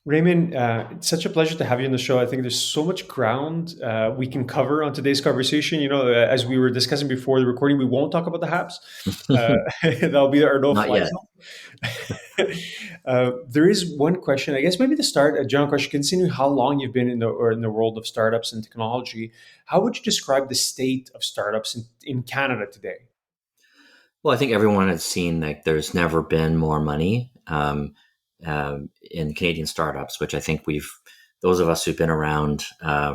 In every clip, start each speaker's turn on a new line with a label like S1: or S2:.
S1: Raymond, it's such a pleasure to have you on the show. I think there's so much ground we can cover on today's conversation. As we were discussing before the recording, we won't talk about the Habs. Uh, that'll be our
S2: Not
S1: no-fly
S2: yet.
S1: zone. There is one question, I guess, maybe to start, a general question. Considering how long you've been in the world of startups and technology, how would you describe the state of startups in Canada today?
S2: Well, I think everyone has seen like there's never been more money in Canadian startups, which I think those of us who've been around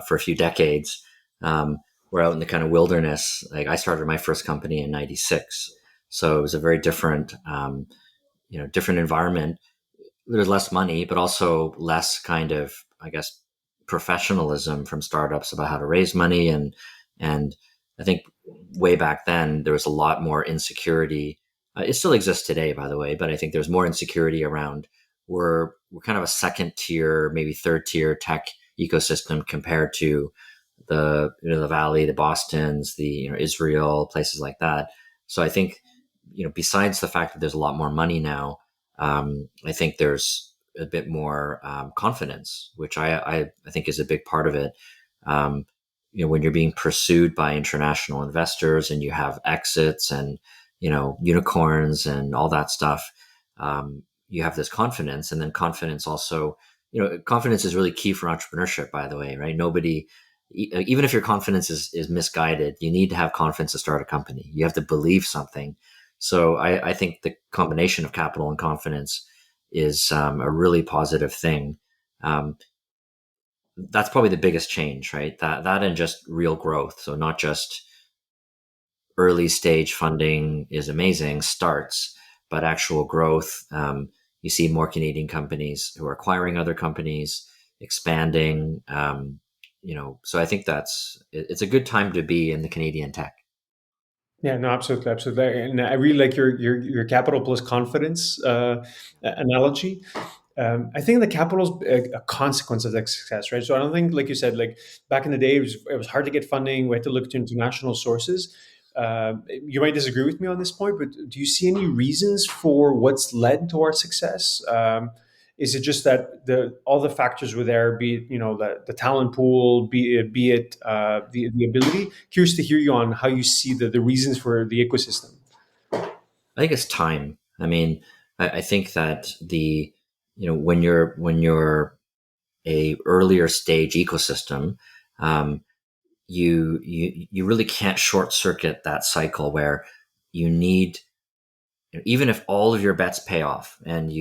S2: for a few decades, we're out in the kind of wilderness. Like I started my first company in '96, so it was a very different, different environment. There's less money, but also less kind of, I guess, professionalism from startups about how to raise money. And I think way back then, there was a lot more insecurity. It still exists today, by the way, but I think there's more insecurity around we're kind of a second tier, maybe third tier tech ecosystem compared to the Valley, the Boston's, the Israel, places like that. So I think besides the fact that there's a lot more money now, I think there's a bit more confidence, which I think is a big part of it. Um, when you're being pursued by international investors and you have exits and unicorns and all that stuff, you have this confidence, and then confidence also. Confidence is really key for entrepreneurship. By the way, right? Nobody, even if your confidence is misguided, you need to have confidence to start a company. You have to believe something. So I think the combination of capital and confidence is a really positive thing. Um, that's probably the biggest change, right? That and just real growth. So not just early stage funding is amazing, starts, but actual growth. You see more Canadian companies who are acquiring other companies, expanding. So I think it's a good time to be in the Canadian tech.
S1: Yeah, no, absolutely, absolutely, and I really like your capital plus confidence analogy. I think the capital is a consequence of that success, right? So I don't think, like you said, like back in the day, it was hard to get funding. We had to look to international sources. You might disagree with me on this point, but do you see any reasons for what's led to our success? Is it just that the all the factors were there, be it the talent pool, be it the ability? Curious to hear you on how you see the reasons for the ecosystem.
S2: I think it's time. I mean, I think that when you're a earlier stage ecosystem, um, you really can't short circuit that cycle where you need, even if all of your bets pay off and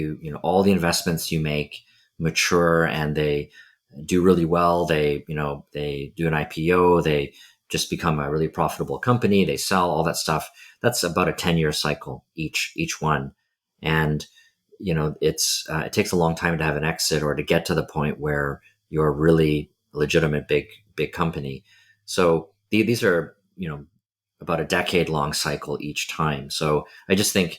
S2: all the investments you make mature and they do really well, they do an IPO, they just become a really profitable company, they sell all that stuff. That's about a 10-year cycle each one. And it takes a long time to have an exit or to get to the point where you're a really legitimate big company. So these are about a decade long cycle each time. So I just think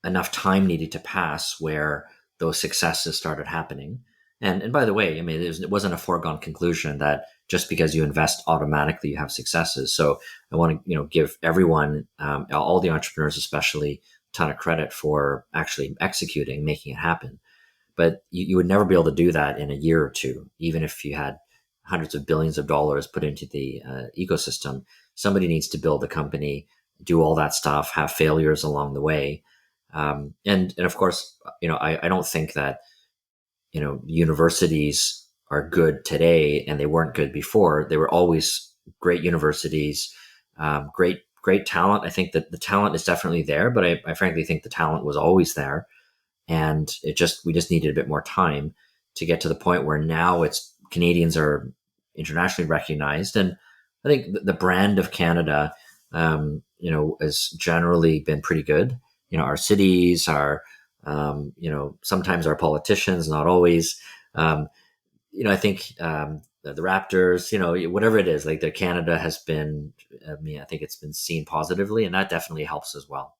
S2: enough time needed to pass where those successes started happening. And by the way, I mean, it wasn't a foregone conclusion that just because you invest automatically you have successes. So I want to give everyone, all the entrepreneurs especially, a ton of credit for actually executing, making it happen. But you would never be able to do that in a year or two, even if you had hundreds of billions of dollars put into the ecosystem. Somebody needs to build a company, do all that stuff, have failures along the way. And of course, I don't think that universities are good today and they weren't good before. They were always great universities, great talent. I think that the talent is definitely there, but I frankly think the talent was always there, and we just needed a bit more time to get to the point where now it's Canadians are internationally recognized, and I think the brand of Canada, has generally been pretty good. Our cities, sometimes our politicians, not always. Um, I think the Raptors, whatever it is, like the Canada has been. I mean, I think it's been seen positively, and that definitely helps as well.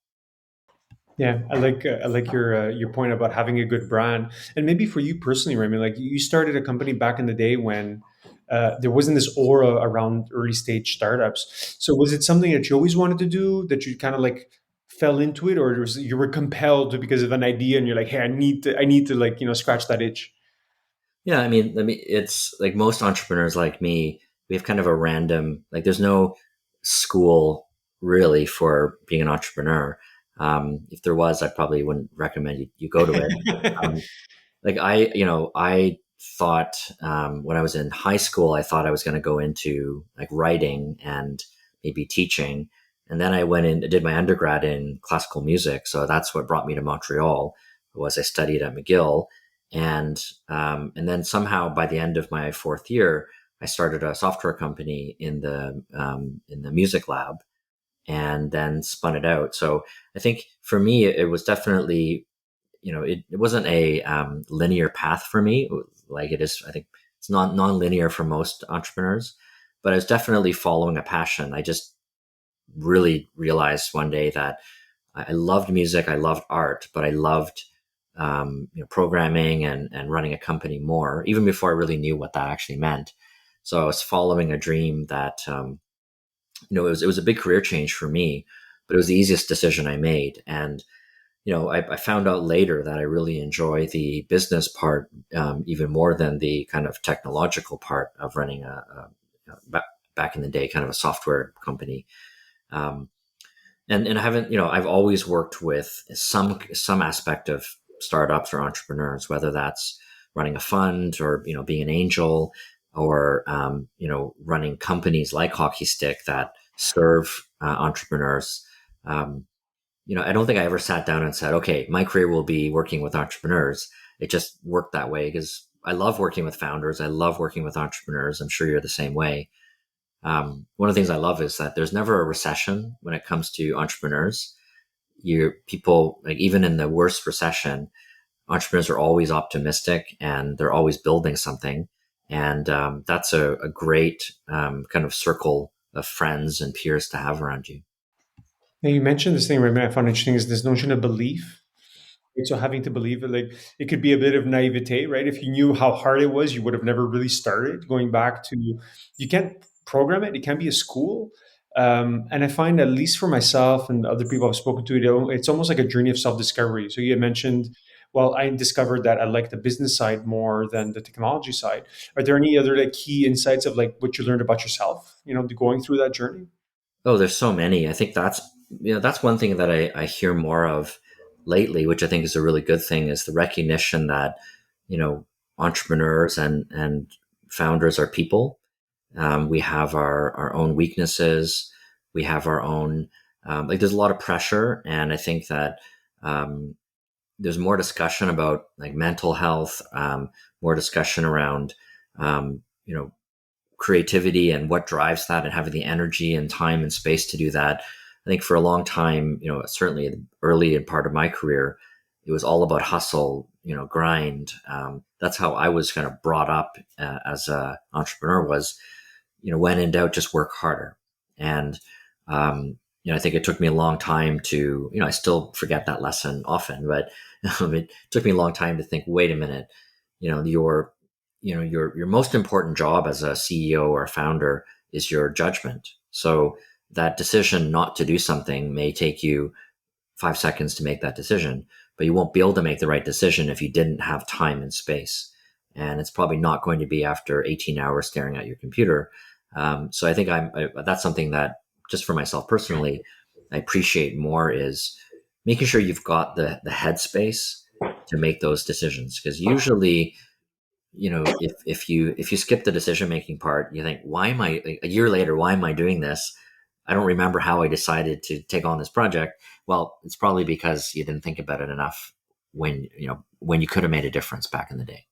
S1: Yeah, I like your point about having a good brand, and maybe for you personally, Remy, like you started a company back in the day when there wasn't this aura around early stage startups. So was it something that you always wanted to do, that you kind of like fell into it, or you were compelled to because of an idea, and you're like, hey, I need to like scratch that itch?
S2: Yeah, I mean, it's like most entrepreneurs like me, we have kind of a random, like, there's no school really for being an entrepreneur. If there was, I probably wouldn't recommend you go to it. Um, like I thought when I was in high school, I thought I was going to go into like writing and maybe teaching. And then I went in, did my undergrad in classical music. So that's what brought me to Montreal was I studied at McGill. And then somehow by the end of my fourth year, I started a software company in the music lab and then spun it out. So I think for me, it was definitely, it wasn't a linear path for me, like it is. I think it's not non-linear for most entrepreneurs, but I was definitely following a passion. I just really realized one day that I loved music, I loved art, but I loved programming and running a company more, even before I really knew what that actually meant. So I was following a dream that it was a big career change for me, but it was the easiest decision I made. And I found out later that I really enjoy the business part even more than the kind of technological part of running back in the day, kind of a software company. Um, and I haven't, I've always worked with some aspect of startups or entrepreneurs, whether that's running a fund or being an angel or running companies like Hockeystick that serve entrepreneurs. Um, I don't think I ever sat down and said, okay, my career will be working with entrepreneurs. It just worked that way because I love working with founders. I love working with entrepreneurs. I'm sure you're the same way. One of the things I love is that there's never a recession when it comes to entrepreneurs. People, like, even in the worst recession, entrepreneurs are always optimistic and they're always building something. And that's a great kind of circle of friends and peers to have around you.
S1: Now you mentioned this thing, Raymond, I found interesting is this notion of belief. Right? So having to believe it, like it could be a bit of naivete, right? If you knew how hard it was, you would have never really started. Going back to, you can't program it. It can't be a school. And I find, at least for myself and other people I've spoken to, it's almost like a journey of self-discovery. So you had mentioned, well, I discovered that I like the business side more than the technology side. Are there any other like key insights of like what you learned about yourself, going through that journey?
S2: Oh, there's so many. I think that's one thing that I hear more of lately, which I think is a really good thing, is the recognition that, you know, entrepreneurs and founders are people. We have our own weaknesses. We have our own, like, there's a lot of pressure. And I think that, there's more discussion about like mental health, more discussion around, you know, creativity and what drives that and having the energy and time and space to do that. I think for a long time, certainly early in part of my career, it was all about hustle, grind. That's how I was kind of brought up as an entrepreneur was, when in doubt, just work harder. And, I think it took me a long time to, I still forget that lesson often, but it took me a long time to think, wait a minute, your your most important job as a CEO or a founder is your judgment. So that decision not to do something may take you 5 seconds to make that decision, but you won't be able to make the right decision if you didn't have time and space. And it's probably not going to be after 18 hours staring at your computer. So I think that's something that, just for myself personally, I appreciate more, is making sure you've got the headspace to make those decisions. Because usually, if you skip the decision making part, you think, why am I, like, a year later, why am I doing this? I don't remember how I decided to take on this project. Well, it's probably because you didn't think about it enough when you could have made a difference back in the day.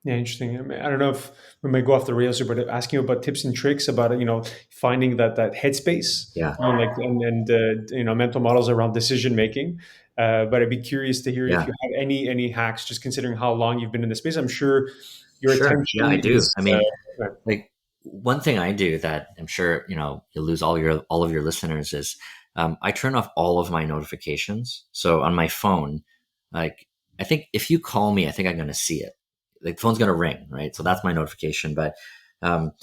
S1: Yeah, interesting. I mean, I don't know if we might go off the rails here, but asking you about tips and tricks about finding that headspace,
S2: Yeah.
S1: like and mental models around decision making. But I'd be curious to hear if
S2: Yeah.
S1: you have any hacks, just considering how long you've been in the space. I'm sure your
S2: Sure. Yeah,
S1: attention
S2: I do.
S1: is.
S2: I mean, like, one thing I do that I'm sure, you'll lose all of your listeners is, I turn off all of my notifications. So on my phone, like, I think if you call me, I think I'm going to see it. Like, the phone's going to ring, right? So that's my notification. But, um,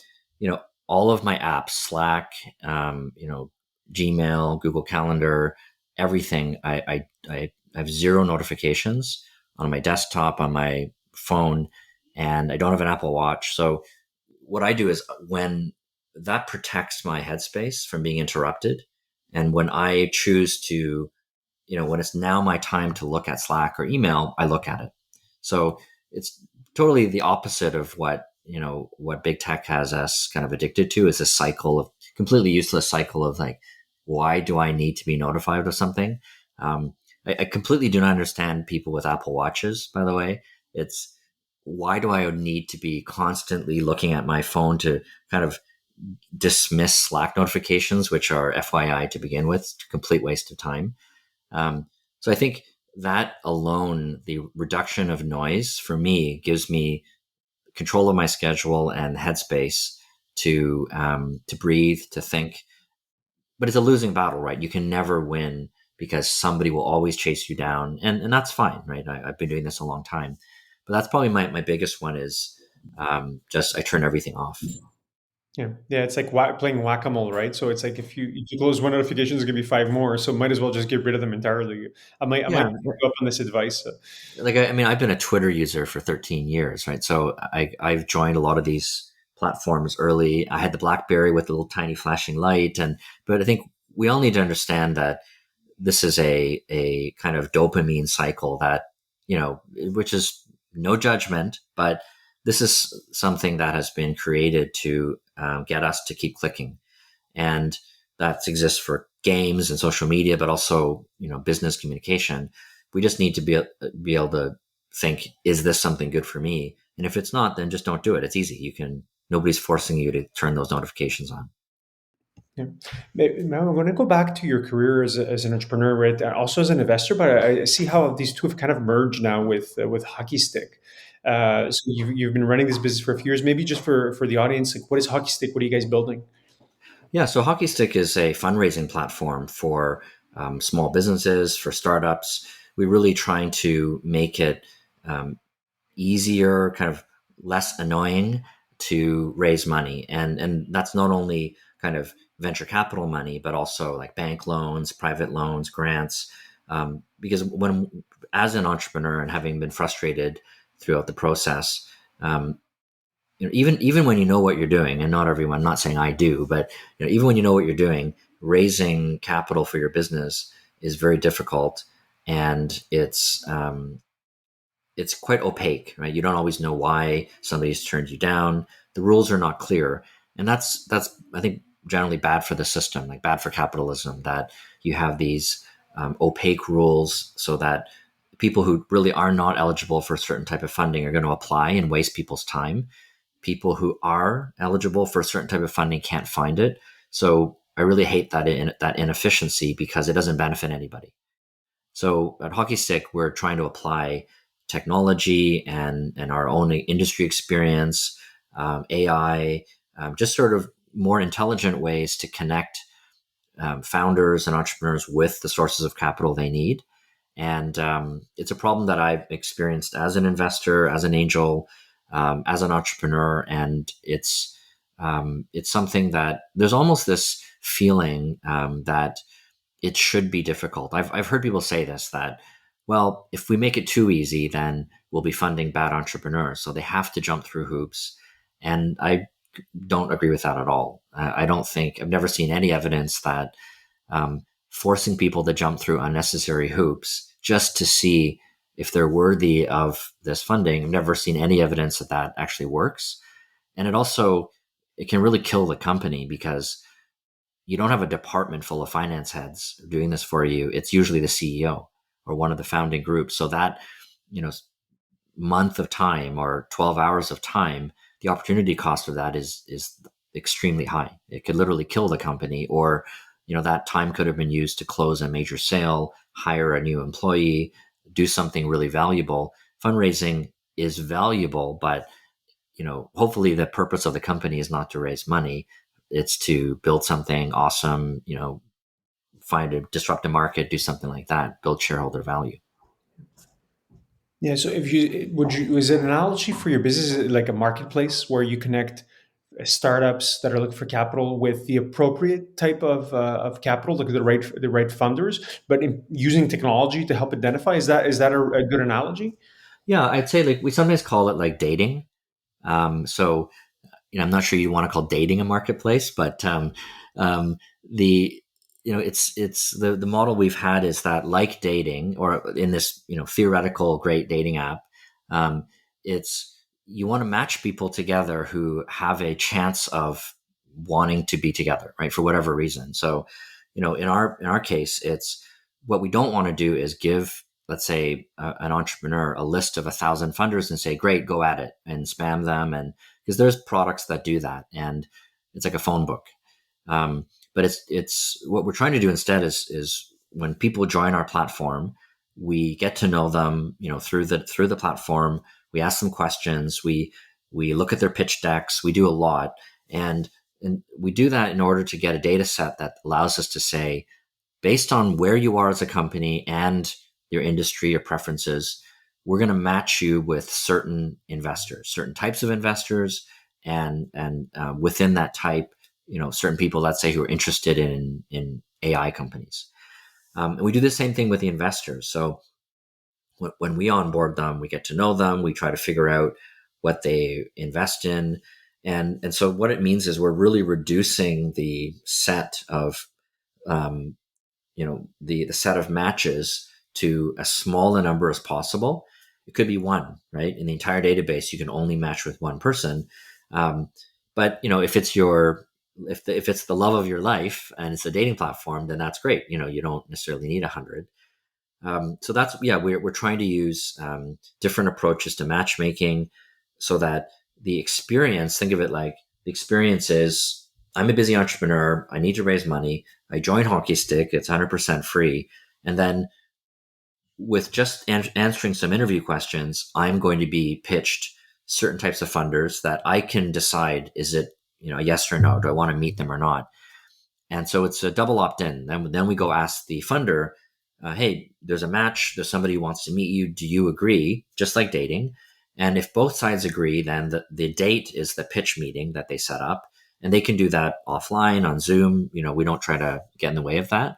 S2: all of my apps, Slack, Gmail, Google Calendar, everything, I have zero notifications on my desktop, on my phone. and I don't have an Apple Watch. So what I do is when that protects my headspace from being interrupted, and when I choose to, when it's now my time to look at Slack or email, I look at it. So it's totally the opposite of what big tech has us kind of addicted to, is this cycle of completely useless cycle of like, why do I need to be notified of something? I completely do not understand people with Apple Watches, by the way. It's, why do I need to be constantly looking at my phone to kind of dismiss Slack notifications, which are FYI to begin with? It's a complete waste of time. So I think that alone, the reduction of noise for me, gives me control of my schedule and headspace to breathe, to think. But it's a losing battle, right? You can never win because somebody will always chase you down, and that's fine, right? I've been doing this a long time, but that's probably my biggest one is just I turn everything off.
S1: Yeah, yeah, it's like playing whack-a-mole, right? So it's like if you close one notification, there's gonna be five more, so might as well just get rid of them entirely. I might
S2: Yeah,
S1: pick you up on this advice.
S2: like I mean, I've been a Twitter user for 13 years, right? So I've joined a lot of these platforms early. I had the BlackBerry with the little tiny flashing light, but I think we all need to understand that this is a kind of dopamine cycle that, which is no judgment, but this is something that has been created to get us to keep clicking. And that exists for games and social media, but also, business communication. We just need to be able to think, is this something good for me? And if it's not, then just don't do it. It's easy. Nobody's forcing you to turn those notifications on.
S1: Yeah. Now I'm going to go back to your career as an entrepreneur, right? Also as an investor, but I see how these two have kind of merged now with Hockeystick. So you've been running this business for a few years. Maybe just for the audience, like what is Hockeystick? What are you guys building?
S2: Yeah, so Hockeystick is a fundraising platform for small businesses, for startups. We're really trying to make it um, easier, kind of less annoying to raise money, and that's not only kind of venture capital money, but also like bank loans, private loans, grants. Because as an entrepreneur and having been frustrated throughout the process, um, even when you know what you're doing, and not everyone, I'm not saying I do, but even when you know what you're doing, raising capital for your business is very difficult, and it's quite opaque, right? You don't always know why somebody's turned you down. The rules are not clear, and that's I think generally bad for the system, like bad for capitalism, that you have these opaque rules, so that people who really are not eligible for a certain type of funding are going to apply and waste people's time. People who are eligible for a certain type of funding can't find it. So I really hate that inefficiency, because it doesn't benefit anybody. So at Hockey Stick, we're trying to apply technology and our own industry experience, AI, just sort of more intelligent ways to connect founders and entrepreneurs with the sources of capital they need. And it's a problem that I've experienced as an investor, as an angel, as an entrepreneur, and it's something that there's almost this feeling that it should be difficult. I've heard people say this, that, well, if we make it too easy, then we'll be funding bad entrepreneurs. So they have to jump through hoops. And I don't agree with that at all. I don't think, I've never seen any evidence that forcing people to jump through unnecessary hoops just to see if they're worthy of this funding, I've never seen any evidence that that actually works. And it can really kill the company, because you don't have a department full of finance heads doing this for you. It's usually the CEO or one of the founding groups. So that, you know, month of time or 12 hours of time, the opportunity cost of that is extremely high. It could literally kill the company, or, that time could have been used to close a major sale, hire a new employee, do something really valuable. Fundraising is valuable, but, hopefully the purpose of the company is not to raise money. It's to build something awesome, disrupt a market, do something like that, build shareholder value.
S1: Yeah. So if you would you is it an analogy for your business, is it like a marketplace where you connect startups that are looking for capital with the appropriate type of capital, like the right funders, but using technology to help identify? Is that a good analogy?
S2: Yeah, I'd say like we sometimes call it like dating. So I'm not sure you want to call dating a marketplace, but the it's the model we've had is that, like dating, or in this theoretical great dating app, um, it's you want to match people together who have a chance of wanting to be together, right, for whatever reason. So in our case, it's what we don't want to do is give, let's say, an entrepreneur a list of 1,000 funders and say, great, go at it, and spam them, and because there's products that do that, and it's like a phone book. But it's what we're trying to do instead is when people join our platform, we get to know them, through the platform. We ask them questions. We look at their pitch decks. We do a lot, and we do that in order to get a data set that allows us to say, based on where you are as a company and your industry or preferences, we're going to match you with certain investors, certain types of investors, and within that type, certain people, let's say, who are interested in AI companies. And we do the same thing with the investors. So when we onboard them, we get to know them. We try to figure out what they invest in, and so what it means is we're really reducing the set of the set of matches to as small a number as possible. It could be one, right? In the entire database, you can only match with one person. But if it's if it's the love of your life and it's a dating platform, then that's great. You don't necessarily need 100. So that's, yeah, we're trying to use different approaches to matchmaking so that the experience, think of it like the experience is, I'm a busy entrepreneur. I need to raise money. I join Hockeystick. It's 100% free. And then with just answering some interview questions, I'm going to be pitched certain types of funders that I can decide, is it, a yes or no? Do I want to meet them or not? And so it's a double opt-in. Then we go ask the funder, hey, there's a match. There's somebody who wants to meet you. Do you agree? Just like dating. And if both sides agree, then the date is the pitch meeting that they set up. And they can do that offline on Zoom. We don't try to get in the way of that,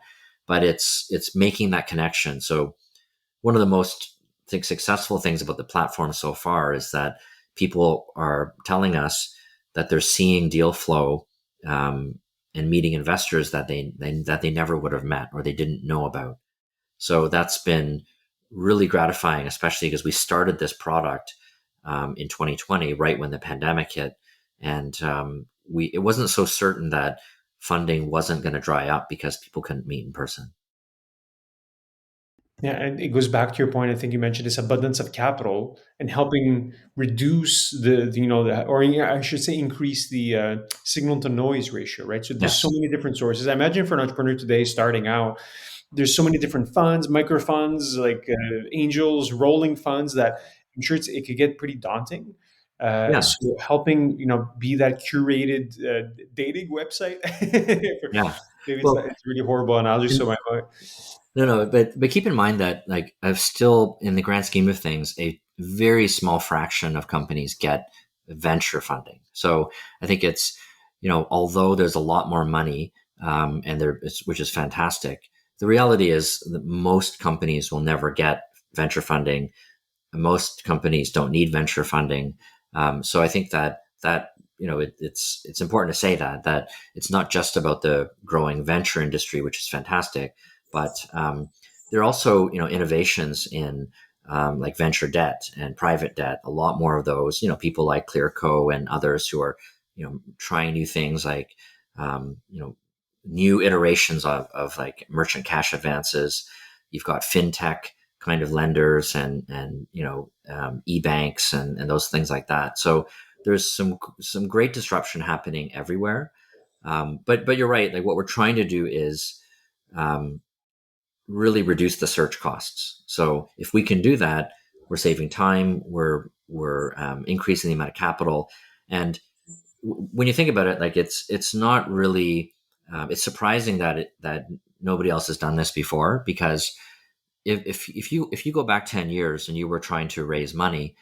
S2: but it's making that connection. So one of the most, I think, successful things about the platform so far is that people are telling us that they're seeing deal flow and meeting investors that they never would have met or they didn't know about. So that's been really gratifying, especially because we started this product in 2020, right when the pandemic hit, and it wasn't so certain that funding wasn't going to dry up because people couldn't meet in person.
S1: Yeah, and it goes back to your point. I think you mentioned this abundance of capital and helping reduce or I should say, increase the signal to noise ratio, right? So there's so
S2: Yes.
S1: many different sources. I imagine for an entrepreneur today starting out, there's so many different funds, micro funds, like angels, rolling funds, that I'm sure it could get pretty daunting.
S2: Yeah.
S1: So helping, be that curated dating website.
S2: Yeah.
S1: Maybe it's,
S2: Well,
S1: it's a really horrible analogy. So
S2: and
S1: my
S2: no, but keep in mind that, like, I've still, in the grand scheme of things, a very small fraction of companies get venture funding. So I think it's, although there's a lot more money, which is fantastic. The reality is that most companies will never get venture funding. Most companies don't need venture funding. So I think that it's important to say that it's not just about the growing venture industry, which is fantastic, but there are also innovations in like venture debt and private debt. A lot more of those. People like Clearco and others who are trying new things, like new iterations of like merchant cash advances. You've got fintech kind of lenders and e-banks and those things like that. So there's some great disruption happening everywhere. But you're right. Like, what we're trying to do is um, really reduce the search costs. So if we can do that, we're saving time. We're increasing the amount of capital. And when you think about it, like, it's not really. It's surprising that nobody else has done this before, because if you go back 10 years and you were trying to raise money,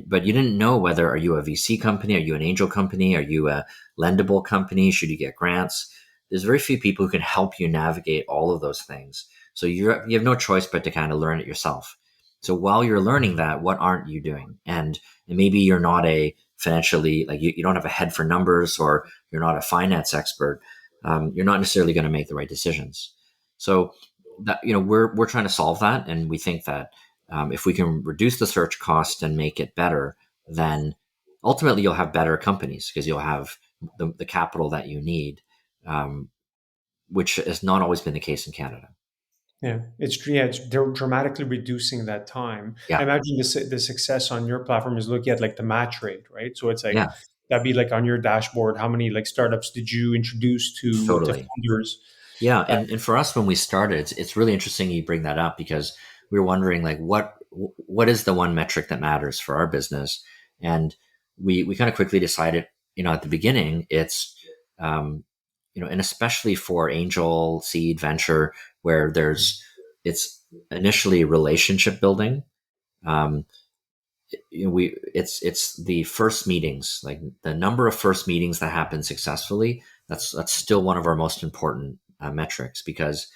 S2: but you didn't know whether, are you a VC company, are you an angel company, are you a lendable company, should you get grants, there's very few people who can help you navigate all of those things. So you have no choice but to kind of learn it yourself. So while you're learning that, what aren't you doing? And maybe you're not a financially, like you don't have a head for numbers, or you're not a finance expert, you're not necessarily going to make the right decisions. So that, we're trying to solve that, and we think that if we can reduce the search cost and make it better, then ultimately you'll have better companies because you'll have the capital that you need, um, which has not always been the case in Canada.
S1: It's they're dramatically reducing that time. I
S2: Yeah,
S1: imagine the success on your platform is looking at like the match rate, right? So it's like
S2: yeah,
S1: that'd be like on your dashboard. How many like startups did you introduce to
S2: totally.
S1: founders?
S2: Yeah,
S1: Uh,
S2: and for us when we started, it's really interesting you bring that up because we were wondering like what is the one metric that matters for our business, and we kind of quickly decided, at the beginning it's um, and especially for angel seed venture where it's initially relationship building. Um, it's the first meetings, like the number of first meetings that happen successfully. That's still one of our most important metrics because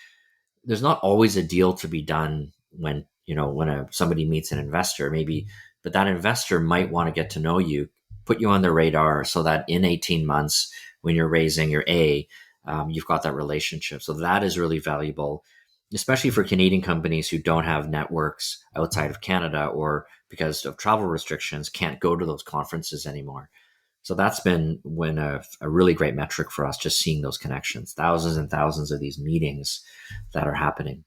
S2: there's not always a deal to be done when somebody meets an investor maybe, but that investor might want to get to know you, put you on their radar, so that in 18 months when you're raising your you've got that relationship. So that is really valuable, especially for Canadian companies who don't have networks outside of Canada, or because of travel restrictions can't go to those conferences anymore. So that's been a really great metric for us, just seeing those connections, thousands and thousands of these meetings that are happening.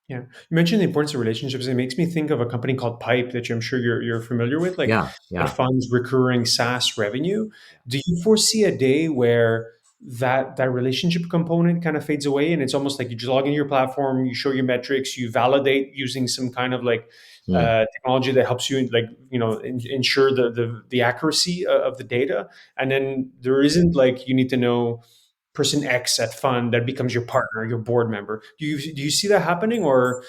S1: Yeah, you mentioned the importance of relationships. It makes me think of a company called Pipe that I'm sure you're familiar with, like
S2: Yeah,
S1: that
S2: yeah,
S1: funds recurring SaaS revenue.
S2: yeah.
S1: Do you foresee a day where that relationship component kind of fades away, and it's almost like you just log into your platform, you show your metrics, you validate using some kind of like
S2: Hmm.
S1: technology that helps you like ensure the accuracy of the data, and then there isn't like you need to know person X at fund that becomes your partner, your board member. Do you see that happening, or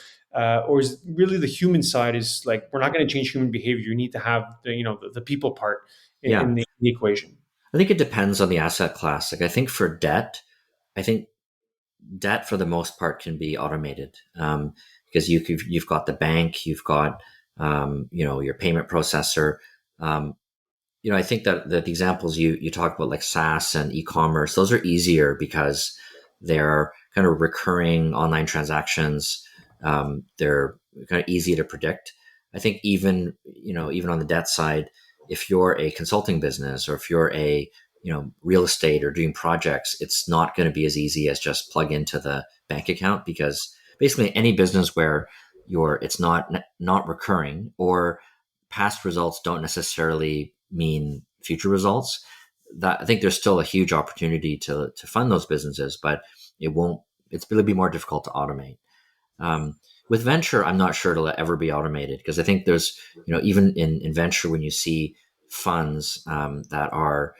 S1: is really the human side is like we're not going to change human behavior? You need to have the people part
S2: Yeah.
S1: in the equation.
S2: I think it depends on the asset class. Like I think for debt, I think debt for the most part can be automated, because you've got the bank, you've got your payment processor. Um, I think that the examples you talk about, like SaaS and e-commerce, those are easier because they're kind of recurring online transactions. They're kind of easy to predict. I think even on the debt side, if you're a consulting business or if you're a real estate or doing projects, it's not going to be as easy as just plug into the bank account, because basically any business where it's not recurring, or past results don't necessarily mean future results, that I think there's still a huge opportunity to fund those businesses, but it's going to be more difficult to automate. With venture, I'm not sure it'll ever be automated, because I think there's, even in venture, when you see funds that are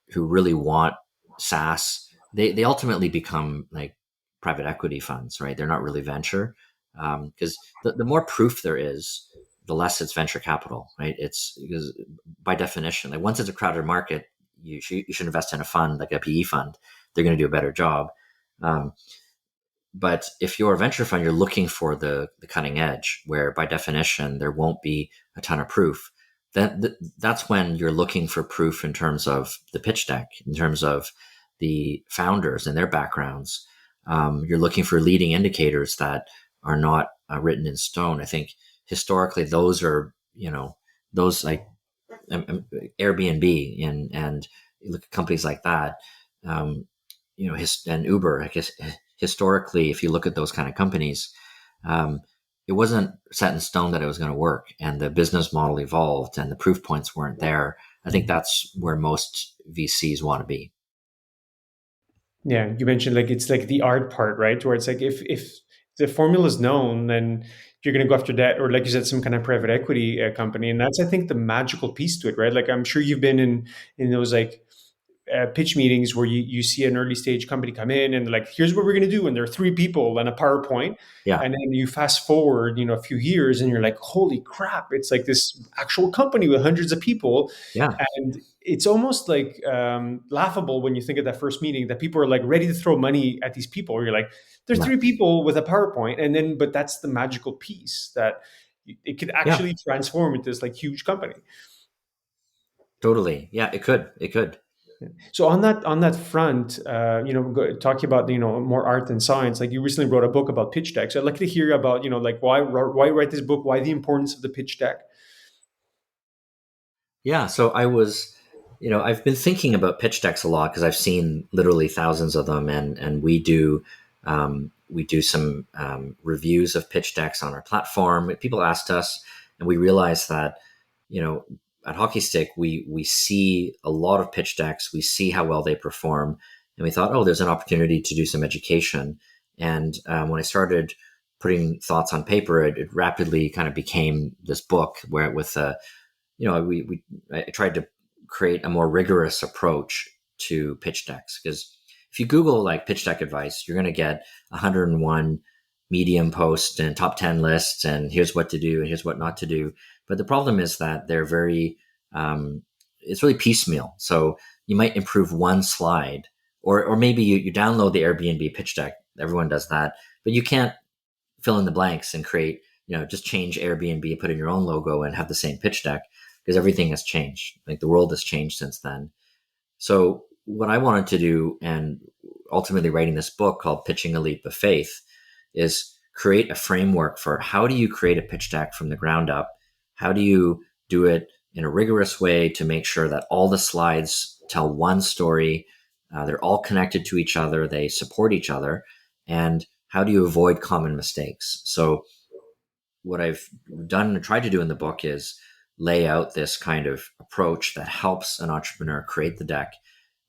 S2: who really want SaaS, they ultimately become like private equity funds, right? They're not really venture, because the more proof there is, the less it's venture capital, right? It's because by definition, like once it's a crowded market, you should invest in a fund like a PE fund. They're going to do a better job. Um, but if you're a venture fund, you're looking for the cutting edge, where by definition there won't be a ton of proof. That's when you're looking for proof in terms of the pitch deck, in terms of the founders and their backgrounds. You're looking for leading indicators that are not written in stone. I think historically those are, those like Airbnb and you look at companies like that, um, and Uber. I guess historically, if you look at those kind of companies, um, it wasn't set in stone that it was going to work, and the business model evolved, and the proof points weren't there. I think that's where most VCs want to be.
S1: Yeah, you mentioned like it's like the art part, right? Where it's like if the formula is known, then you're going to go after that, or like you said, some kind of private equity company, and that's I think the magical piece to it, right? Like I'm sure you've been in those like pitch meetings where you see an early stage company come in and they're like, here's what we're going to do. And there are three people and a PowerPoint.
S2: Yeah,
S1: And then you fast forward, a few years and you're like, holy crap, it's like this actual company with hundreds of people.
S2: yeah,
S1: And it's almost like laughable when you think of that first meeting that people are like ready to throw money at these people. You're like, there's
S2: yeah,
S1: three people with a PowerPoint. And then, but that's the magical piece that it could
S2: yeah.
S1: actually transform into this like huge company.
S2: Totally. Yeah, it could. It could.
S1: So on that front, talking about more art and science, like you recently wrote a book about pitch decks. I'd like to hear about like why write this book, why the importance of the pitch deck.
S2: Yeah. So I've been thinking about pitch decks a lot because I've seen literally thousands of them, and we do some reviews of pitch decks on our platform. People asked us, and we realized that you know at Hockeystick we see a lot of pitch decks. We see how well they perform, and we thought, oh, there's an opportunity to do some education. And when I started putting thoughts on paper, it rapidly kind of became this book where with I tried to create a more rigorous approach to pitch decks because if you Google like pitch deck advice, you're going to get 101 Medium posts and top 10 lists, and here's what to do and here's what not to do. But the problem is that they're it's really piecemeal. So you might improve one slide, or maybe you download the Airbnb pitch deck. Everyone does that, but you can't fill in the blanks and create, just change Airbnb, put in your own logo and have the same pitch deck because everything has changed. Like the world has changed since then. So what I wanted to do, and ultimately writing this book called Pitching a Leap of Faith, is create a framework for how do you create a pitch deck from the ground up? How do you do it in a rigorous way to make sure that all the slides tell one story? They're all connected to each other. They support each other. And how do you avoid common mistakes? So what I've done and tried to do in the book is lay out this kind of approach that helps an entrepreneur create the deck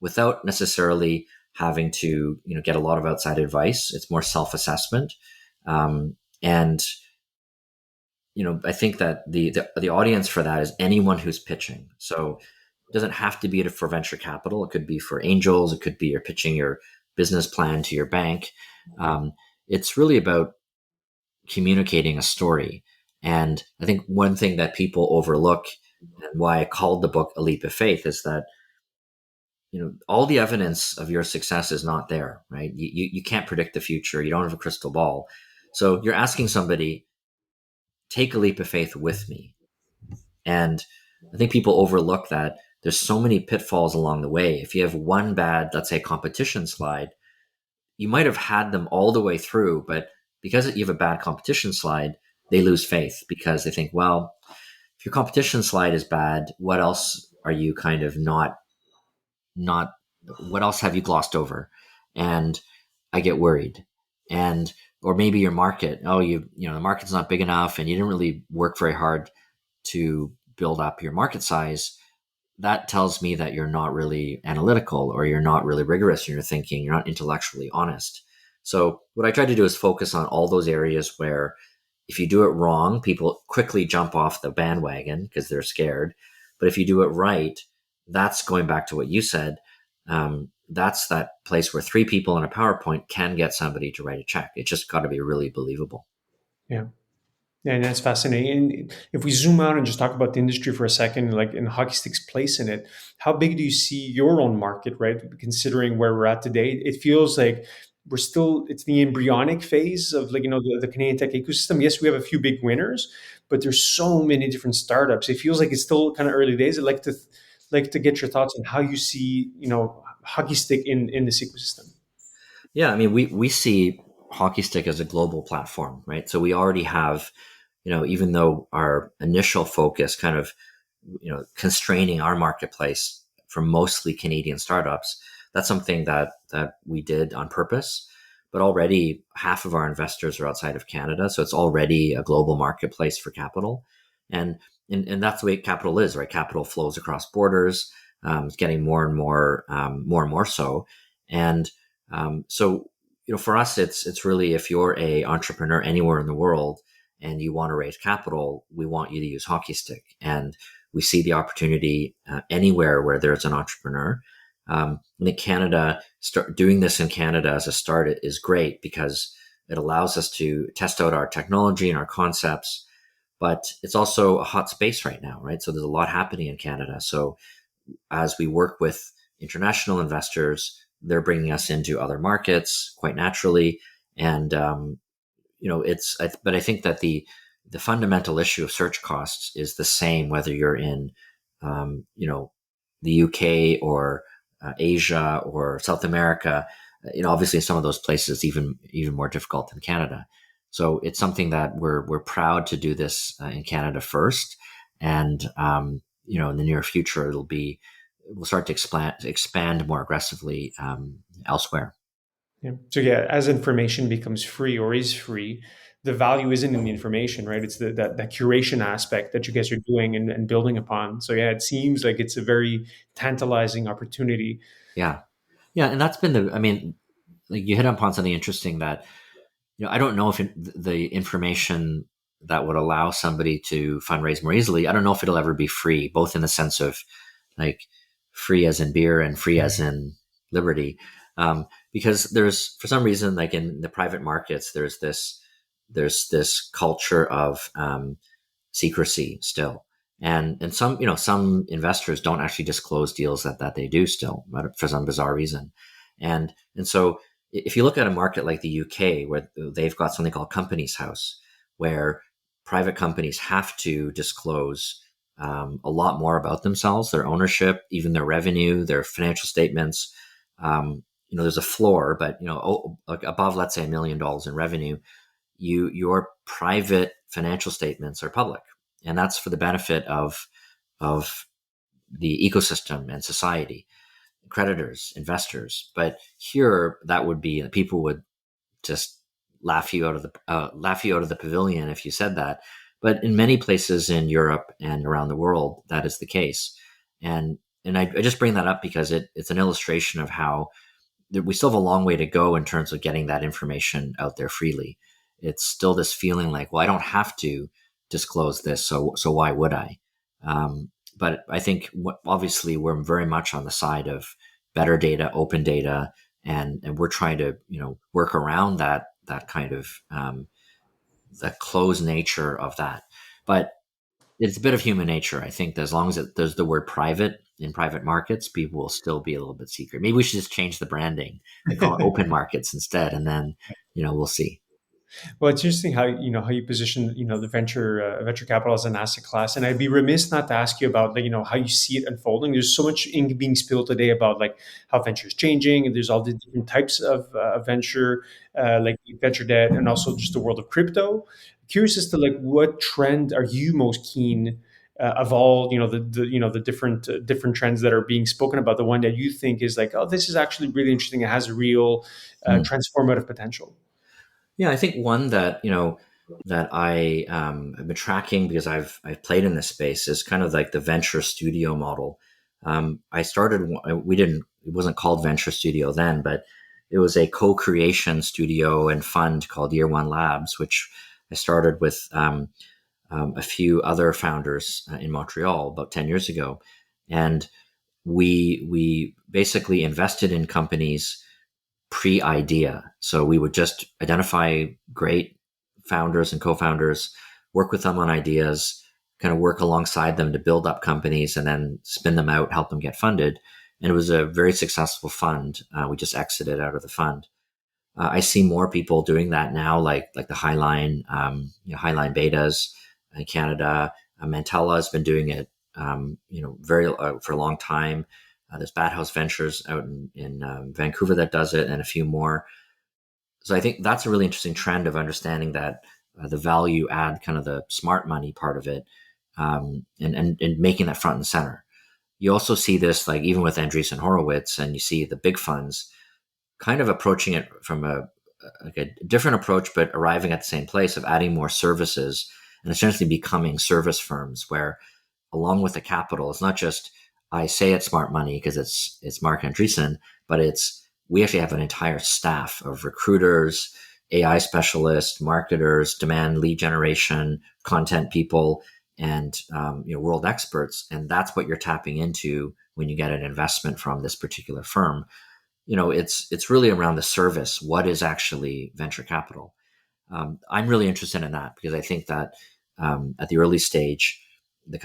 S2: without necessarily having to get a lot of outside advice. It's more self-assessment, and I think that the audience for that is anyone who's pitching. So it doesn't have to be for venture capital. It could be for angels. It could be you're pitching your business plan to your bank. It's really about communicating a story. And I think one thing that people overlook, and why I called the book A Leap of Faith, is that all the evidence of your success is not there, right? You can't predict the future. You don't have a crystal ball. So you're asking somebody, take a leap of faith with me. And I think people overlook that there's so many pitfalls along the way. If you have one bad, let's say, competition slide, you might have had them all the way through, but because you have a bad competition slide, they lose faith because they think, well, if your competition slide is bad, what else are you kind of not what else have you glossed over? And I get worried. And or maybe your market, the market's not big enough and you didn't really work very hard to build up your market size. That tells me that you're not really analytical or you're not really rigorous in your thinking, you're not intellectually honest. So what I try to do is focus on all those areas where if you do it wrong, people quickly jump off the bandwagon because they're scared. But if you do it right, that's going back to what you said. That's that place where three people in a PowerPoint can get somebody to write a check. It just got to be really believable.
S1: Yeah. Yeah, and that's fascinating. And if we zoom out and just talk about the industry for a second, like in hockey stick's place in it, how big do you see your own market, right? Considering where we're at today, it feels like it's the embryonic phase of like, the Canadian tech ecosystem. Yes, we have a few big winners, but there's so many different startups. It feels like it's still kind of early days. I'd like to get your thoughts on how you see, hockey stick in this ecosystem.
S2: Yeah, I mean, we see Hockey Stick as a global platform, right? So we already have, even though our initial focus kind of, constraining our marketplace from mostly Canadian startups, that's something that we did on purpose. But already half of our investors are outside of Canada, so it's already a global marketplace for capital, and and that's the way capital is, right? Capital flows across borders. It's getting more and more so, and so, for us, it's really if you're a entrepreneur anywhere in the world and you want to raise capital, we want you to use Hockey Stick, and we see the opportunity anywhere where there's an entrepreneur. I think Canada, start doing this in Canada as a start is great because it allows us to test out our technology and our concepts, but it's also a hot space right now, right? So there's a lot happening in Canada. So as we work with international investors, they're bringing us into other markets quite naturally. And, but I think that the fundamental issue of search costs is the same, whether you're in, the UK or Asia or South America. Obviously, some of those places even more difficult than Canada. So it's something that we're proud to do this in Canada first, and in the near future we'll start to expand more aggressively elsewhere.
S1: Yeah. So yeah, as information becomes free or is free, the value isn't in the information, right? It's that curation aspect that you guys are doing and building upon. So yeah, it seems like it's a very tantalizing opportunity.
S2: Yeah, yeah, and that's been I mean, like you hit upon something interesting that I don't know if the information that would allow somebody to fundraise more easily, I don't know if it'll ever be free, both in the sense of like free as in beer and free as in liberty. Because there's, for some reason, like in the private markets, there's this culture of secrecy still. And some investors don't actually disclose deals that they do still, but for some bizarre reason. And so if you look at a market like the UK, where they've got something called Companies House, where private companies have to disclose a lot more about themselves, their ownership, even their revenue, their financial statements. There's a floor, but like above, let's say, $1 million in revenue, your private financial statements are public, and that's for the benefit of the ecosystem and society, creditors, investors. But here, that would be, people would just laugh you out of the pavilion if you said that. But in many places in Europe and around the world, that is the case. And I just bring that up because it's an illustration of how we still have a long way to go in terms of getting that information out there freely. It's still this feeling like, well, I don't have to disclose this, so why would I? But I think obviously we're very much on the side of better data, open data, and we're trying to work around that kind of the closed nature of that. But it's a bit of human nature. I think that as long as there's the word private in private markets, people will still be a little bit secret. Maybe we should just change the branding and call it open markets instead, and then we'll see.
S1: Well, it's interesting how you position the venture capital as an asset class, and I'd be remiss not to ask you about how you see it unfolding. There's so much ink being spilled today about like how venture is changing, and there's all the different types of venture, like venture debt, and also just the world of crypto. Curious as to like what trend are you most keen of all the different trends that are being spoken about. The one that you think is like, oh, this is actually really interesting. It has a real
S2: Hmm.
S1: transformative potential.
S2: Yeah, I think one that I have been tracking because I've played in this space is kind of like the venture studio model. I started, it wasn't called Venture Studio then, but it was a co-creation studio and fund called Year One Labs, which I started with a few other founders in Montreal about 10 years ago. And we basically invested in companies pre-idea. So we would just identify great founders and co-founders, work with them on ideas, kind of work alongside them to build up companies and then spin them out, help them get funded. And it was a very successful fund. We just exited out of the fund. I see more people doing that now, like the Highline, Highline Betas in Canada. Mantella has been doing it, very for a long time. There's Bat House Ventures out in Vancouver that does it, and a few more. So I think that's a really interesting trend of understanding that the value add, kind of the smart money part of it, and making that front and center. You also see this, like even with Andreessen Horowitz, and you see the big funds kind of approaching it from a different approach, but arriving at the same place of adding more services and essentially becoming service firms where, along with the capital, it's not just I say it's smart money because it's Mark Andreessen, but we actually have an entire staff of recruiters, AI specialists, marketers, demand lead generation, content people, and world experts, and that's what you're tapping into when you get an investment from this particular firm. It's really around the service. What is actually venture capital? I'm really interested in that because I think that at the early stage, that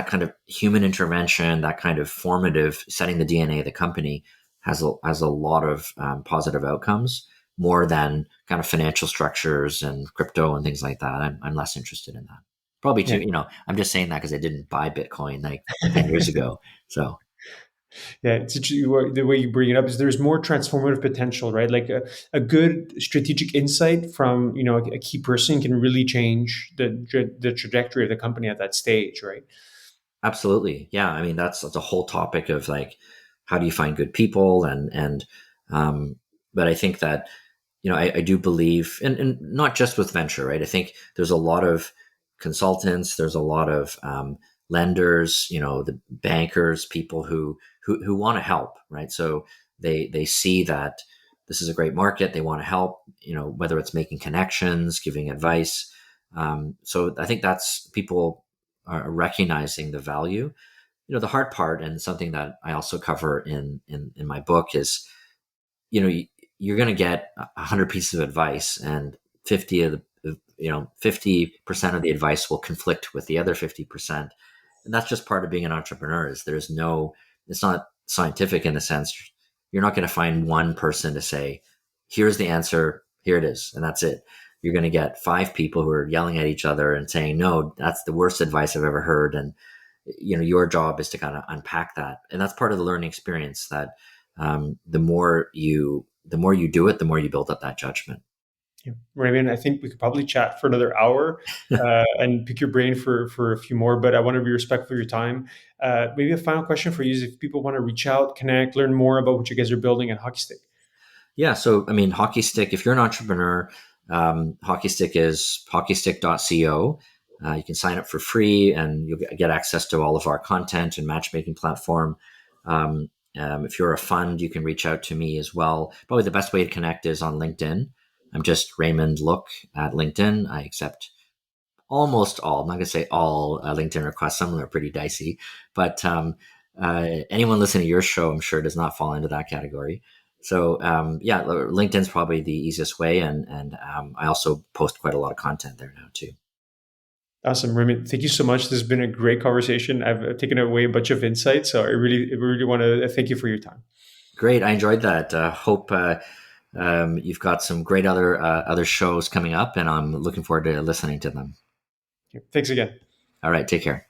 S2: kind of human intervention, that kind of formative setting the DNA of the company has a lot of positive outcomes, more than kind of financial structures and crypto and things like that. I'm less interested in that. Probably
S1: Yeah.
S2: too, I'm just saying that because I didn't buy Bitcoin like 10 years ago. So.
S1: Yeah, it's the way you bring it up is there's more transformative potential, right? Like a good strategic insight from a key person can really change the trajectory of the company at that stage, right?
S2: Absolutely. Yeah. I mean, that's a whole topic of like, how do you find good people? Um, but I think that, I do believe, and not just with venture, right? I think there's a lot of consultants, there's a lot of lenders, the bankers, people who want to help, right? So they see that this is a great market, they want to help, whether it's making connections, giving advice. So I think that's people are recognizing the value. The hard part, and something that I also cover in my book, is you're going to get 100 pieces of advice, and 50 of the 50% of the advice will conflict with the other 50%, and that's just part of being an entrepreneur. Is there's no It's not scientific in a sense. You're not going to find one person to say, here's the answer, here it is, and that's it. You're going to get five people who are yelling at each other and saying, no, that's the worst advice I've ever heard. And your job is to kind of unpack that, and that's part of the learning experience. That the more you do it, the more you build up that judgment.
S1: Yeah. Raymond, I think we could probably chat for another hour and pick your brain for a few more, but I want to be respectful of your time. Maybe a final question for you is if people want to reach out, connect, learn more about what you guys are building at Hockeystick.
S2: Yeah. So, I mean, Hockeystick, if you're an entrepreneur, Hockeystick is hockeystick.co. You can sign up for free and you'll get access to all of our content and matchmaking platform. If you're a fund, you can reach out to me as well. Probably the best way to connect is on LinkedIn. I'm just Raymond Luk at LinkedIn. I accept almost all, I'm not going to say all LinkedIn requests. Some of them are pretty dicey, but anyone listening to your show, I'm sure, does not fall into that category. So yeah, LinkedIn's probably the easiest way, and I also post quite a lot of content there now too.
S1: Awesome, Raymond. Thank you so much. This has been a great conversation. I've taken away a bunch of insights, so I really want to thank you for your time.
S2: Great, I enjoyed that. Hope you've got some great other shows coming up, and I'm looking forward to listening to them.
S1: Okay, thanks again.
S2: All right, take care.